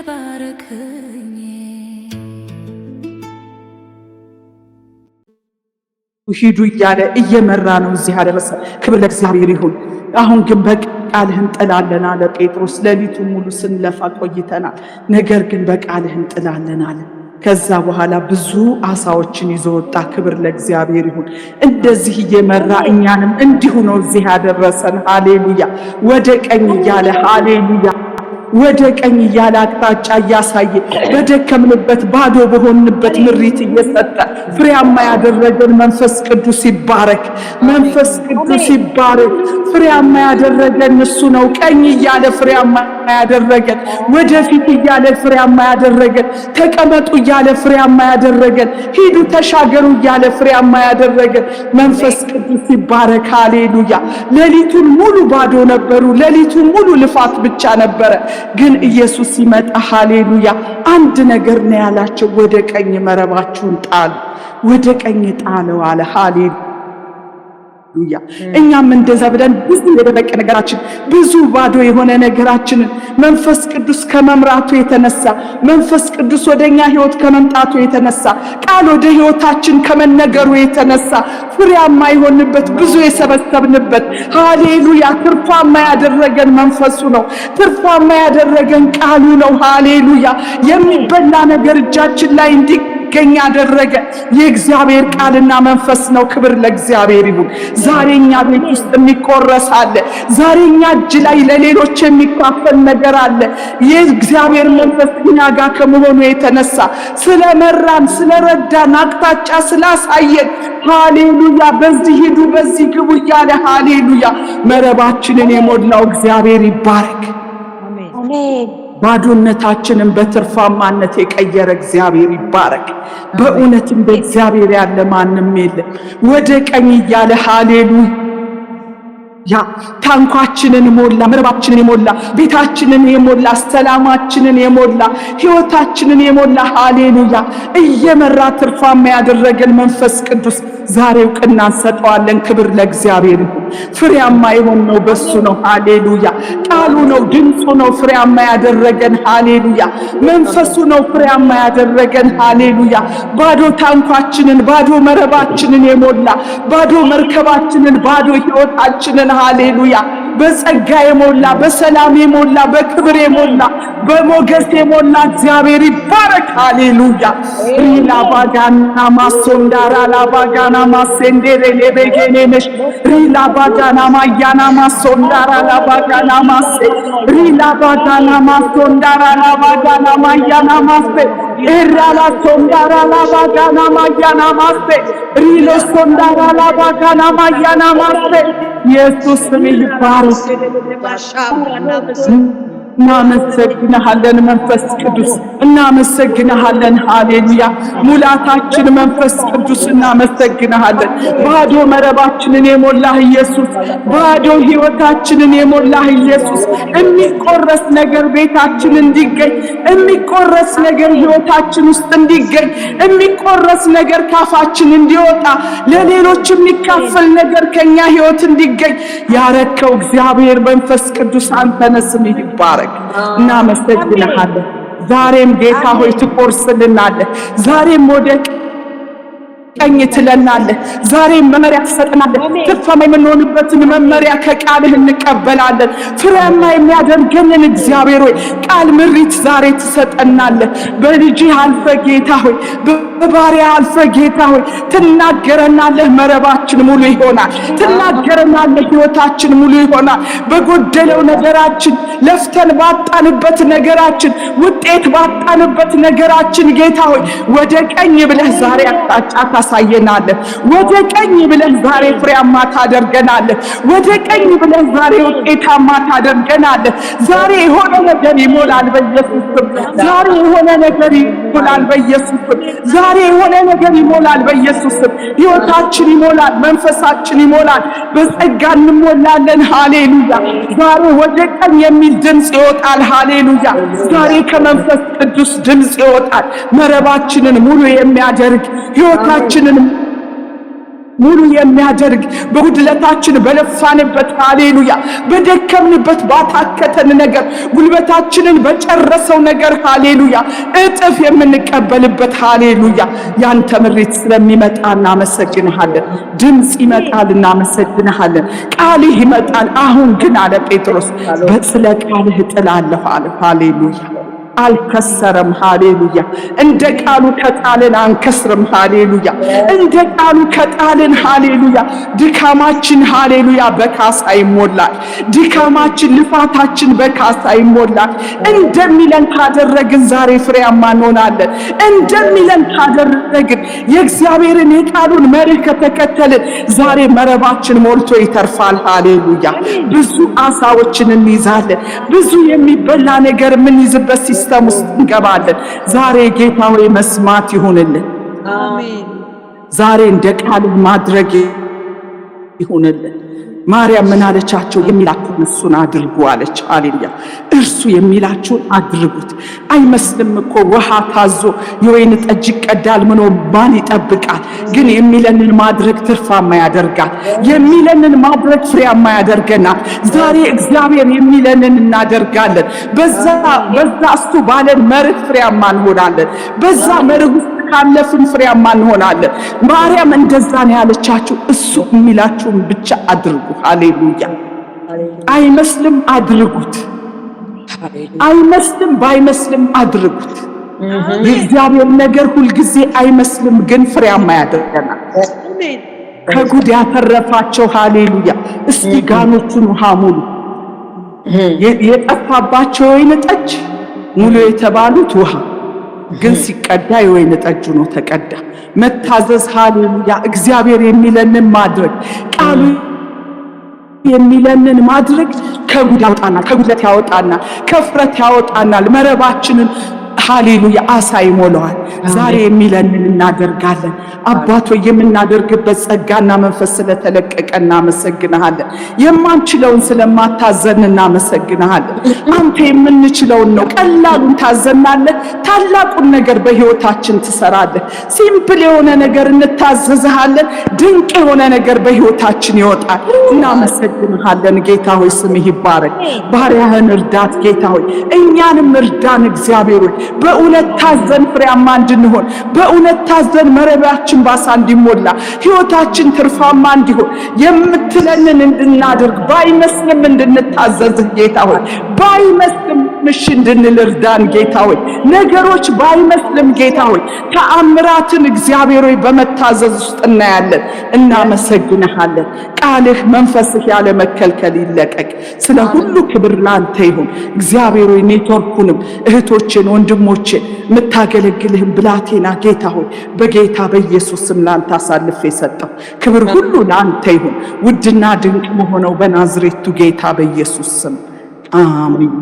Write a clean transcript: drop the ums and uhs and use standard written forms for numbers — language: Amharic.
ባረክኝ ሂዱ እያለ እየመራ ነው እዚህ ያደረሰ። ክብር ለእግዚአብሔር ይሁን። አሁን ግን በቃልህ እንጥላለን አለ ጴጥሮስ። ሌሊቱን ሙሉ ስንለፋ ቆይተናል፣ ነገር ግን በቃልህ እንጥላለን አለ። ከዛ በኋላ ብዙ አሳዎችን ይዞ ወጣ። ክብር ለእግዚአብሔር ይሁን። እንደዚህ እየመራ እኛንም እንዲሁ ነው እዚህ ያደረሰን። ሃሌሉያ። ወደ ቀኝ እያለ ሃሌሉያ ወደ ቀኝ እያለ አቅጣጫ እያሳየ በደከምንበት ባዶ በሆንበት ምሪት እየሰጠ ፍሬያማ ያደረገን መንፈስ ቅዱስ ይባረክ። መንፈስ ቅዱስ ይባረክ። ፍሬያማ ያደረገን እሱ ነው። ቀኝ እያለ ፍሬያማ ያደረገን፣ ወደፊት እያለ ፍሬያማ ያደረገን፣ ተቀመጡ እያለ ፍሬያማ ያደረገን፣ ሂዱ ተሻገሩ እያለ ፍሬያማ ያደረገን መንፈስ ቅዱስ ይባረክ። ሃሌሉያ። ሌሊቱን ሙሉ ባዶ ነበሩ። ሌሊቱን ሙሉ ልፋት ብቻ ነበረ። ግን ኢየሱስ ሲመጣ ሃሌሉያ አንድ ነገር ነው ያላቸው፣ ወደ ቀኝ መረባችሁን ጣሉ፣ ወደ ቀኝ ጣለው አለ። ሃሌሉያ። እኛም እንደዛ ብለን ብዙ የደረቀ ነገራችን፣ ብዙ ባዶ የሆነ ነገራችንን መንፈስ ቅዱስ ከመምራቱ የተነሳ፣ መንፈስ ቅዱስ ወደኛ ህይወት ከመምጣቱ የተነሳ፣ ቃል ወደ ህይወታችን ከመነገሩ የተነሳ ፍሬያማ የሆንበት ብዙ የሰበሰብንበት ሃሌሉያ ትርፋማ ያደረገን መንፈሱ ነው። ትርፋማ ያደረገን ቃሉ ነው። ሃሌሉያ የሚበላ ነገር እጃችን ላይ እንዲገኝ ያደረገ የእግዚአብሔር ቃልና መንፈስ ነው። ክብር ለእግዚአብሔር ይሁን። ዛሬኛ ቤት ውስጥ የሚቆረስ አለ። ዛሬኛ እጅ ላይ ለሌሎች የሚካፈል ነገር አለ። የእግዚአብሔር መንፈስ እኛ ጋር ከመሆኑ የተነሳ ስለመራን፣ ስለረዳን፣ አቅጣጫ ስላሳየን ሃሌሉያ በዚህ ሂዱ በዚህ ግቡ እያለ ሃሌሉያ መረባችንን የሞላው እግዚአብሔር ይባረክ። አሜን። ባዶነታችንን በትርፋማነት የቀየረ እግዚአብሔር ይባረክ። በእውነትም በእግዚአብሔር ያለ ማንም የለም። ወደ ቀኝ እያለ ሃሌሉያ ታንኳችንን ሞላ፣ መረባችንን የሞላ፣ ቤታችንን የሞላ፣ ሰላማችንን የሞላ፣ ህይወታችንን የሞላ ሃሌሉያ እየመራ ትርፋማ ያደረገን መንፈስ ቅዱስ ዛሬ እውቅና እንሰጠዋለን። ክብር ለእግዚአብሔር ይሁን። ፍሬያማ የሆነው በሱ ነው። ሃሌሉያ ቃሉ ነው፣ ድምፁ ነው ፍሬያማ ያደረገን። ሃሌሉያ መንፈሱ ነው ፍሬያማ ያደረገን። ሃሌሉያ ባዶ ታንኳችንን፣ ባዶ መረባችንን የሞላ፣ ባዶ መርከባችንን፣ ባዶ ህይወታችንን ሃሌሉያ በጸጋ የሞላ፣ በሰላም የሞላ፣ በክብር የሞላ፣ በሞገስ የሞላ እግዚአብሔር ይባረክ። ሃሌሉያ ሪላ ባጋና ማሶንዳራ ላባጋና ማሴንዴሬ ለበገኔነሽ ሪላ ባጋና ማያና ማሶንዳራ ላባጋና ማሴ ሪላ ባጋና ማሶንዳራ ላባጋና ማያና ማሴ ኤራላ ሶንዳራ ላባጋና ማያና ማሴ ሪሎ ሶንዳራ ላባጋና ማያና ማሴ ኢየሱስ ስም ይባረክ። እናመሰግንሃለን መንፈስ ቅዱስ፣ እናመሰግንሃለን። ሃሌሉያ ሙላታችን መንፈስ ቅዱስ እናመሰግንሃለን። ባዶ መረባችንን የሞላህ ኢየሱስ፣ ባዶ ህይወታችንን የሞላህ ኢየሱስ፣ የሚቆረስ ነገር ቤታችን እንዲገኝ፣ የሚቆረስ ነገር ህይወታችን ውስጥ እንዲገኝ፣ የሚቆረስ ነገር ካፋችን እንዲወጣ፣ ለሌሎች የሚካፈል ነገር ከኛ ህይወት እንዲገኝ ያረከው እግዚአብሔር መንፈስ ቅዱስ አንተ ነህ። ስምህ ይባረክ። እናመሰግንሃለን። ዛሬም ጌታ ሆይ ትቆርስልናለህ። ዛሬም ወደ ቀኝ ትለናለህ። ዛሬም መመሪያ ትሰጠናለህ። ትርፋማ የምንሆንበትን መመሪያ ከቃልህ እንቀበላለን። ፍሬያማ የሚያደርገንን እግዚአብሔር ሆይ ቃል ምሪት ዛሬ ትሰጠናለህ። በልጅህ አልፈ ጌታ ሆይ፣ በባሪያ አልፈ ጌታ ሆይ ትናገረናለህ። መረባችን ሙሉ ይሆናል። ትናገረናለህ። ህይወታችን ሙሉ ይሆናል። በጎደለው ነገራችን፣ ለፍተን ባጣንበት ነገራችን፣ ውጤት ባጣንበት ነገራችን ጌታ ሆይ ወደ ቀኝ ብለህ ዛሬ አቅጣጫ ታሳየናለህ። ወደ ቀኝ ብለህ ዛሬ ፍሬያማ ታደርገናለህ። ወደ ቀኝ ብለህ ዛሬ ውጤታማ ታደርገናለህ። ዛሬ የሆነ ነገር ይሞላል በኢየሱስ ስም። ዛሬ የሆነ ነገር ይሞላል በኢየሱስ ስም። ዛሬ የሆነ ነገር ይሞላል በኢየሱስ ስም። ህይወታችን ይሞላል፣ መንፈሳችን ይሞላል፣ በጸጋ እንሞላለን። ሃሌሉያ ዛሬ ወደ ቀኝ የሚል ድምጽ ይወጣል። ሃሌሉያ ዛሬ ከመንፈስ ቅዱስ ድምጽ ይወጣል። መረባችንን ሙሉ የሚያደርግ ህይወታችንን ሙሉ የሚያደርግ በጉድለታችን በለፋንበት ሃሌሉያ በደከምንበት ባታከተን ነገር ጉልበታችንን በጨረሰው ነገር ሃሌሉያ እጥፍ የምንቀበልበት ሃሌሉያ ያንተ ምሪት ስለሚመጣ እናመሰግንሃለን። ድምጽ ይመጣል እናመሰግንሃለን። ቃልህ ይመጣል። አሁን ግን አለ ጴጥሮስ በስለ ቃልህ እጥላለሁ አለ። ሃሌሉያ አልከሰረም። ሃሌሉያ እንደ ቃሉ ከጣልን አንከስርም። ሃሌሉያ እንደ ቃሉ ከጣልን ሃሌሉያ ድካማችን ሃሌሉያ በካሳ ይሞላል። ድካማችን ልፋታችን በካሳ ይሞላል። እንደሚለን ካደረግን ዛሬ ፍሬያማ እንሆናለን። እንደሚለን ካደረግን የእግዚአብሔርን የቃሉን መርህ ከተከተልን ዛሬ መረባችን ሞልቶ ይተርፋል። ሃሌሉያ ብዙ አሳዎችን እንይዛለን። ብዙ የሚበላ ነገር የምንይዝበት ሲስተም ውስጥ እንገባለን። ዛሬ ጌታ ሆይ መስማት ይሁንልን። አሜን። ዛሬ እንደ ቃል ማድረግ ይሁንልን። ማርያም ምን አለቻቸው? የሚላችሁን እሱን አድርጉ አለች። ሃሌሉያ እርሱ የሚላችሁን አድርጉት። አይመስልም እኮ ውሃ ታዞ የወይን ጠጅ ይቀዳል ምኖ ማን ይጠብቃል? ግን የሚለንን ማድረግ ትርፋማ ያደርጋል። የሚለንን ማድረግ ፍሬያማ ያደርገናል። ዛሬ እግዚአብሔር የሚለንን እናደርጋለን። በዛ እሱ ባለን መርህ ፍሬያማ እንሆናለን። በዛ መርህ ካለፍን ፍሬያማ እንሆናለን። ማርያም እንደዛ ነው ያለቻችሁ። እሱ የሚላችሁን ብቻ አድርጉ። ሃሌሉያ አይመስልም አድርጉት። አይመስልም ባይመስልም አድርጉት። የእግዚአብሔር ነገር ሁልጊዜ አይመስልም ግን ፍሬያማ ያደርገናል። ከጉድ ያተረፋቸው ሃሌሉያ እስቲ ጋኖቹን ውሃ ሙሉ። የጠፋባቸው ወይን ጠጅ ሙሉ የተባሉት ውሃ ግን ሲቀዳ የወይን ጠጁ ነው ተቀዳ። መታዘዝ ሃሌሉያ እግዚአብሔር የሚለንን ማድረግ ቃሉ የሚለንን ማድረግ ከጉድ ያወጣናል፣ ከጉድለት ያወጣናል፣ ከፍረት ያወጣናል። መረባችንን ሃሌሉያ አሳ ይሞላዋል። ዛሬ የሚለንን እናደርጋለን። አባቶ የምናደርግበት ጸጋና መንፈስ ስለተለቀቀ እናመሰግንሃለን። የማንችለውን ስለማታዘን እናመሰግንሃለን። አንተ የምንችለውን ነው። ቀላሉን ታዘናለህ። ታላቁን ነገር በህይወታችን ትሰራለህ። ሲምፕል የሆነ ነገር እንታዘዝሃለን። ድንቅ የሆነ ነገር በህይወታችን ይወጣል። እናመሰግንሃለን ጌታ ሆይ ስምህ ይባረክ። ባሪያህን እርዳት ጌታ ሆይ እኛንም እርዳን እግዚአብሔር ሆይ በእውነት ታዘን ፍሬያማ እንድንሆን በእውነት ታዘን መረባችን ባሳ እንዲሞላ ህይወታችን ትርፋማ እንዲሆን የምትለንን እንድናደርግ ባይመስልም እንድንታዘዝህ ጌታ ሆይ ባይመስልም ምሽ እንድንል እርዳን ጌታ ሆይ ነገሮች ባይመስልም ጌታ ሆይ ተአምራትን እግዚአብሔር ሆይ በመታዘዝ ውስጥ እናያለን። እናመሰግንሃለን። ቃልህ መንፈስህ ያለ መከልከል ይለቀቅ። ስለ ሁሉ ክብር ላንተ ይሁን እግዚአብሔር ሆይ ኔትወርኩንም እህቶችን ወንድሞችን የምታገለግልህን ብላቴና ጌታ ሆይ በጌታ በኢየሱስ ስም ላንተ አሳልፌ ሰጠው። ክብር ሁሉ ላንተ ይሁን ውድና ድንቅ በሆነው በናዝሬቱ ጌታ በኢየሱስ ስም አሜን።